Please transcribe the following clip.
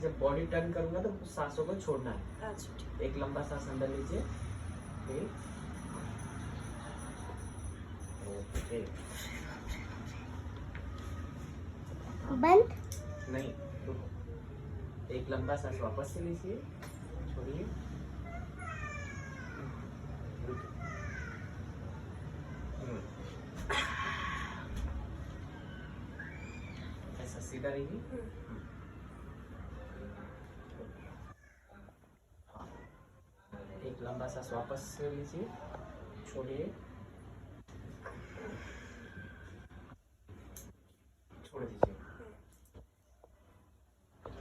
जब body turn करूंगा तो सांसों को छोड़ना है। अच्छा, एक लंबा सांस अंदर लीजिए, ओके, बंद नहीं, रुको, एक लंबा सांस वापस से लीजिए, छोड़िए, ऐसा सीधा रहिए। हाँ, एक लंबा सांस वापस से लीजिए, छोड़िए, छोड़ दीजिए।